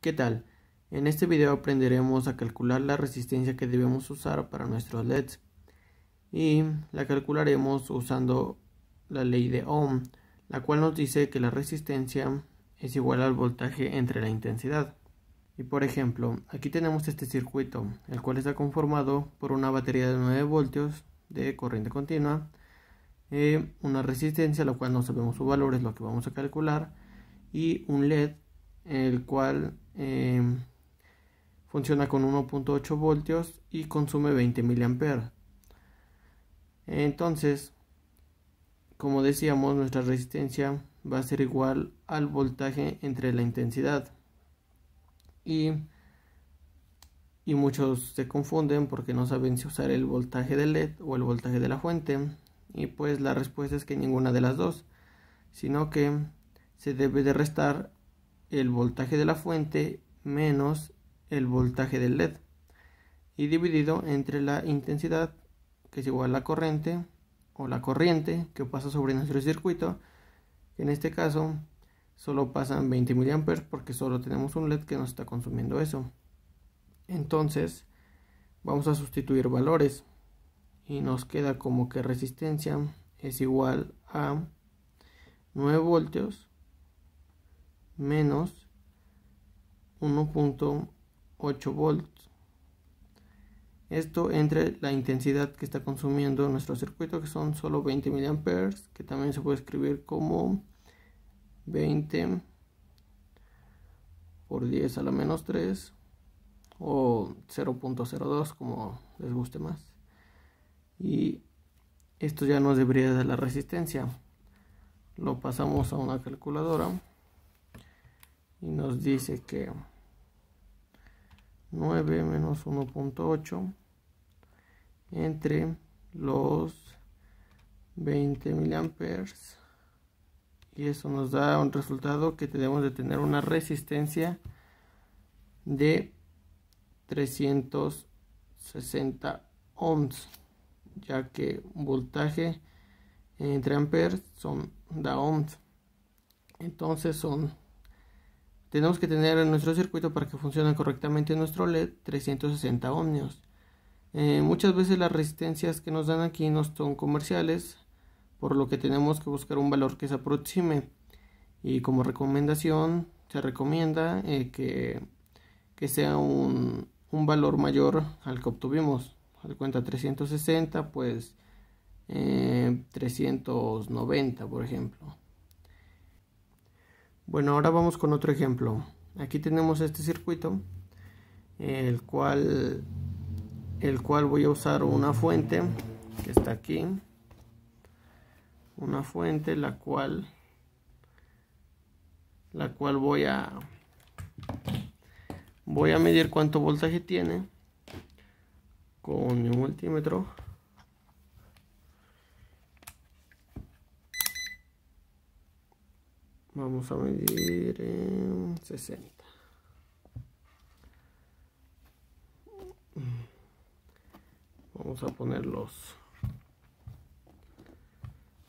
¿Qué tal? En este video aprenderemos a calcular la resistencia que debemos usar para nuestros LEDs y la calcularemos usando la ley de Ohm, la cual nos dice que la resistencia es igual al voltaje entre la intensidad. Y por ejemplo, aquí tenemos este circuito, el cual está conformado por una batería de 9 voltios de corriente continua, una resistencia, la cual no sabemos su valor, es lo que vamos a calcular, y un LED, el cual funciona con 1.8 voltios y consume 20 mA. Entonces, como decíamos, nuestra resistencia va a ser igual al voltaje entre la intensidad. Y muchos se confunden porque no saben si usar el voltaje del LED o el voltaje de la fuente. Y pues la respuesta es que ninguna de las dos, sino que se debe de restar el voltaje de la fuente menos el voltaje del LED y dividido entre la intensidad, que es igual a la corriente o la corriente que pasa sobre nuestro circuito. En este caso solo pasan 20 mA porque solo tenemos un LED que nos está consumiendo eso. Entonces vamos a sustituir valores y nos queda como que resistencia es igual a 9 voltios menos 1.8 volts. Esto entre la intensidad que está consumiendo nuestro circuito, que son solo 20 mA, que también se puede escribir como 20 por 10 a la menos 3 o 0.02, como les guste más. Y esto ya nos debería dar la resistencia. Lo pasamos a una calculadora y nos dice que 9 menos 1.8 entre los 20 mA, y eso nos da un resultado que debemos de tener una resistencia de 360 ohms, ya que voltaje entre amperes da ohms. Entonces tenemos que tener en nuestro circuito, para que funcione correctamente nuestro LED, 360 ohmios. Muchas veces las resistencias que nos dan aquí no son comerciales, por lo que tenemos que buscar un valor que se aproxime, y como recomendación se recomienda que sea un valor mayor al que obtuvimos. Al cuenta 360, pues 390 por ejemplo. Bueno, ahora vamos con otro ejemplo. Aquí tenemos este circuito, el cual voy a usar una fuente que está aquí, una fuente la cual voy a medir cuánto voltaje tiene con mi multímetro. Vamos a medir en 60. Vamos a poner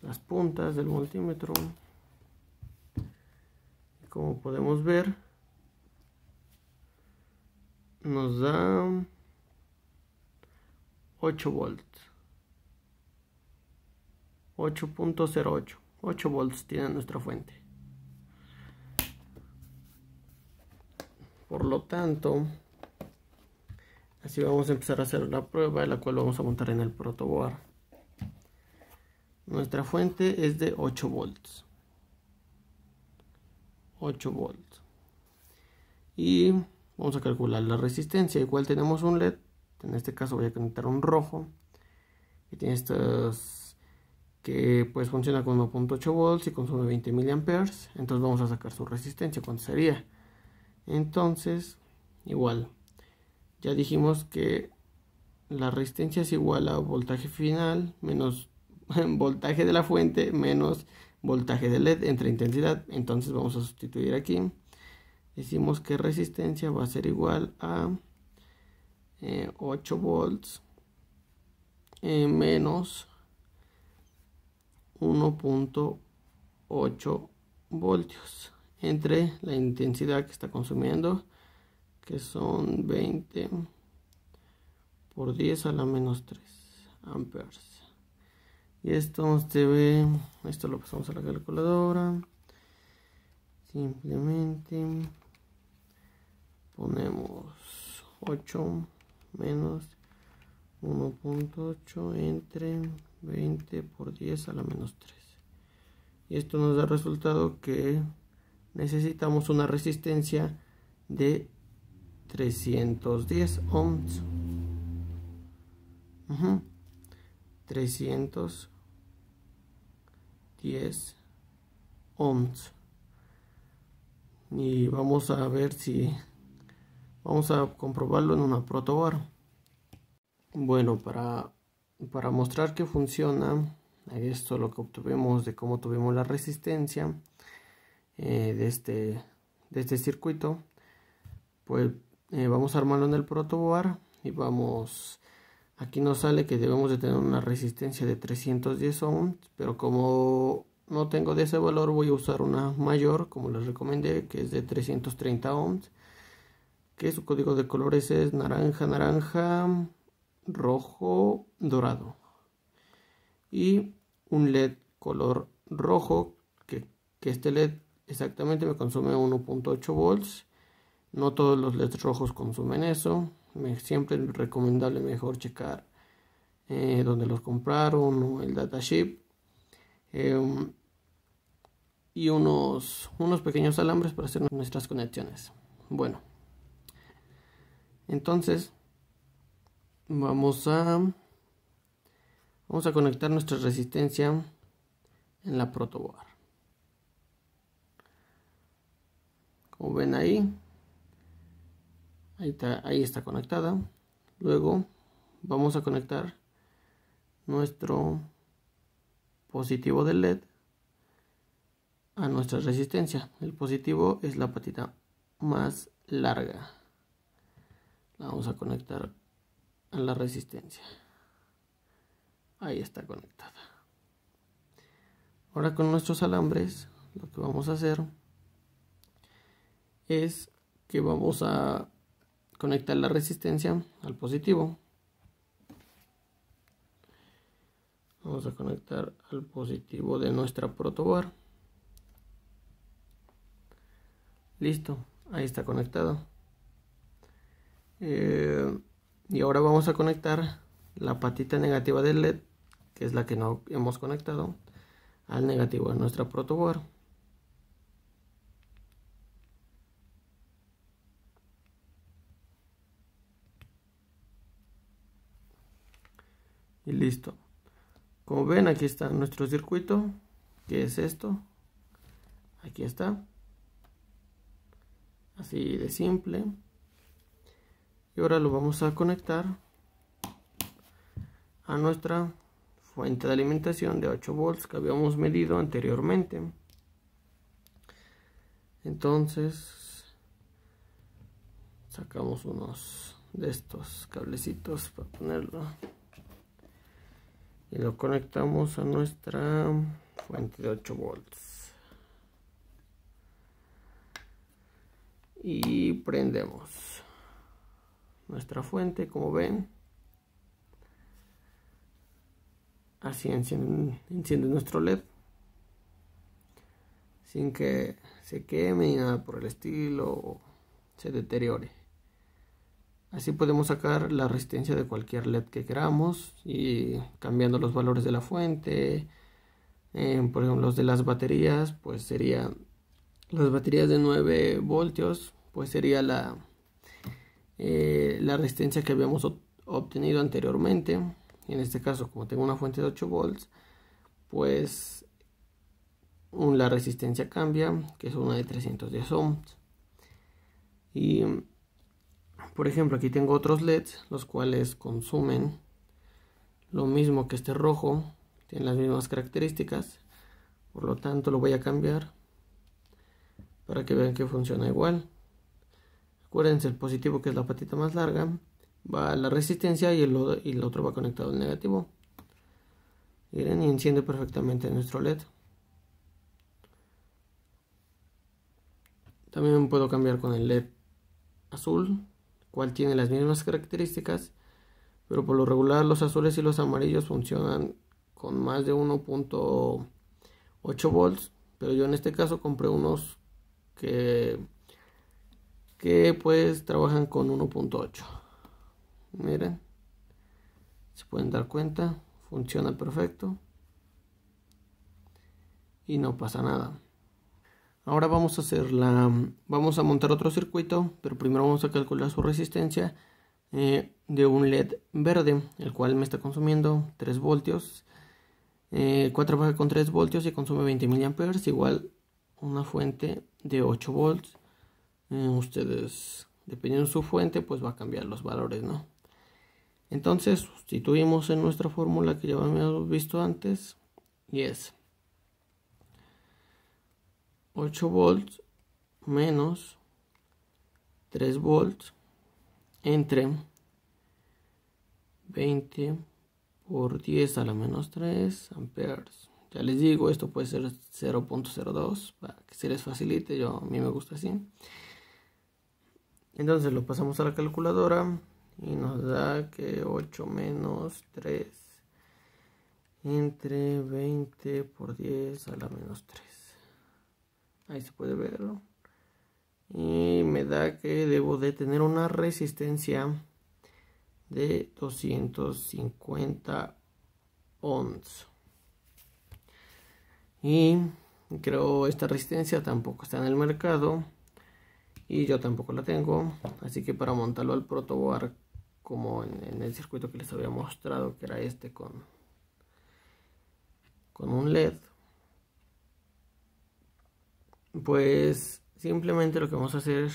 las puntas del multímetro. Y como podemos ver, nos da 8 volts. 8.08. 8 volts tiene nuestra fuente. Por lo tanto, así vamos a empezar a hacer la prueba, la cual vamos a montar en el protoboard. Nuestra fuente es de 8 volts. 8 volts. Y vamos a calcular la resistencia. Igual tenemos un LED. En este caso voy a conectar un rojo. Que tiene estos que pues funciona con 1.8 volts y consume 20 mA. Entonces vamos a sacar su resistencia. ¿Cuánto sería? Entonces, igual, ya dijimos que la resistencia es igual a voltaje final menos voltaje de la fuente menos voltaje del LED entre intensidad. Entonces vamos a sustituir aquí. Decimos que resistencia va a ser igual a 8 volts menos 1.8 voltios entre la intensidad que está consumiendo que son 20 por 10 a la menos 3 amperes. Y esto se ve, esto lo pasamos a la calculadora. Simplemente ponemos 8 menos 1.8 entre 20 por 10 a la menos 3. Y esto nos da resultado que necesitamos una resistencia de 310 ohms. 310 ohms. Y vamos a ver si vamos a comprobarlo en una protobar. Bueno, para mostrar que funciona, esto es lo que obtuvimos de cómo tuvimos la resistencia de este circuito. Pues vamos a armarlo en el protobar y vamos, aquí nos sale que debemos de tener una resistencia de 310 ohms, pero como no tengo de ese valor, voy a usar una mayor, como les recomendé, que es de 330 ohms, que su código de colores es naranja, rojo, dorado, y un LED color rojo, que este LED exactamente me consume 1.8 volts. No todos los LEDs rojos consumen eso. Siempre es recomendable mejor checar donde los compraron o el datasheet. Y unos pequeños alambres para hacer nuestras conexiones. Bueno, entonces vamos a conectar nuestra resistencia en la protoboard. Como ven ahí está conectada. Luego vamos a conectar nuestro positivo del LED a nuestra resistencia. El positivo es la patita más larga. La vamos a conectar a la resistencia. Ahí está conectada. Ahora con nuestros alambres lo que vamos a hacer es que vamos a conectar la resistencia al positivo. Vamos a conectar al positivo de nuestra protoboard. Listo, ahí está conectado. Y ahora vamos a conectar la patita negativa del LED, que es la que no hemos conectado, al negativo de nuestra protoboard. Y listo. Como ven, aquí está nuestro circuito, que es esto. Aquí está. Así de simple. Y ahora lo vamos a conectar a nuestra fuente de alimentación de 8 volts que habíamos medido anteriormente. Entonces sacamos unos de estos cablecitos para ponerlo y lo conectamos a nuestra fuente de 8 volts y prendemos nuestra fuente. Como ven, así enciende nuestro LED sin que se queme ni nada por el estilo o se deteriore. Así podemos sacar la resistencia de cualquier LED que queramos y cambiando los valores de la fuente. Por ejemplo, los de las baterías, pues serían las baterías de 9 voltios, pues sería la resistencia que habíamos obtenido anteriormente. En este caso, como tengo una fuente de 8 volts, pues la resistencia cambia, que es una de 310 ohms. Y por ejemplo, aquí tengo otros LEDs, los cuales consumen lo mismo que este rojo, tienen las mismas características, por lo tanto lo voy a cambiar para que vean que funciona igual. Acuérdense, el positivo, que es la patita más larga, va a la resistencia y el otro va conectado al negativo. Miren, y enciende perfectamente nuestro LED. También puedo cambiar con el LED azul, cual tiene las mismas características, pero por lo regular los azules y los amarillos funcionan con más de 1.8 volts, pero yo en este caso compré unos que pues trabajan con 1.8. Miren, se pueden dar cuenta, funciona perfecto y no pasa nada. Ahora vamos a montar otro circuito, pero primero vamos a calcular su resistencia de un LED verde, el cual me está consumiendo 3 voltios. 4 trabaja con 3 voltios y consume 20 miliamperes, igual una fuente de 8 volts. Ustedes, dependiendo de su fuente, pues va a cambiar los valores, ¿no? Entonces sustituimos en nuestra fórmula que ya habíamos visto antes y es 8 volts menos 3 volts entre 20 por 10 a la menos 3 amperes. Ya les digo, esto puede ser 0.02 para que se les facilite, a mí me gusta así. Entonces lo pasamos a la calculadora y nos da que 8 menos 3 entre 20 por 10 a la menos 3. Ahí se puede verlo. Y me da que debo de tener una resistencia de 250 ohms. Y creo esta resistencia tampoco está en el mercado. Y yo tampoco la tengo. Así que para montarlo al protoboard, como en el circuito que les había mostrado, que era este con un LED, pues simplemente lo que vamos a hacer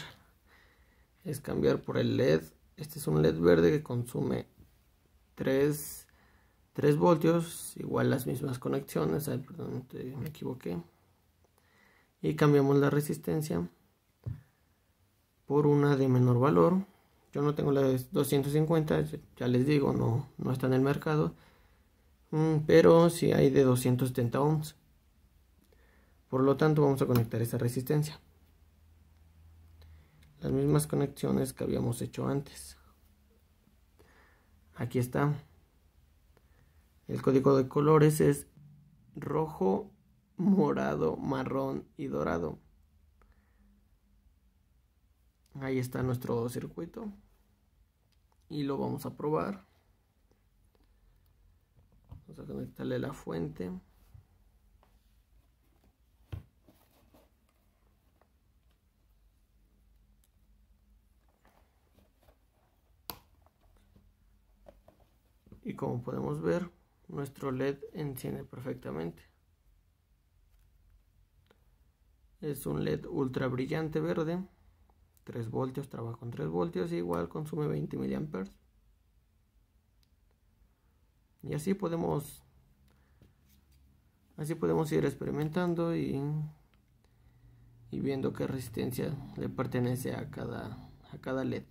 es cambiar por el LED. Este es un LED verde que consume 3 voltios, igual las mismas conexiones. Ay, perdón, me equivoqué. Y cambiamos la resistencia por una de menor valor. Yo no tengo la de 250, ya les digo, no está en el mercado, pero sí hay de 270 ohms. Por lo tanto vamos a conectar esa resistencia, las mismas conexiones que habíamos hecho antes. Aquí está. El código de colores es rojo, morado, marrón y dorado. Ahí está nuestro circuito y lo vamos a probar. Vamos a conectarle la fuente. Y como podemos ver, nuestro LED enciende perfectamente. Es un LED ultra brillante verde, 3 voltios, trabaja con 3 voltios, igual consume 20 miliamperes. Y así podemos ir experimentando y viendo qué resistencia le pertenece a cada LED.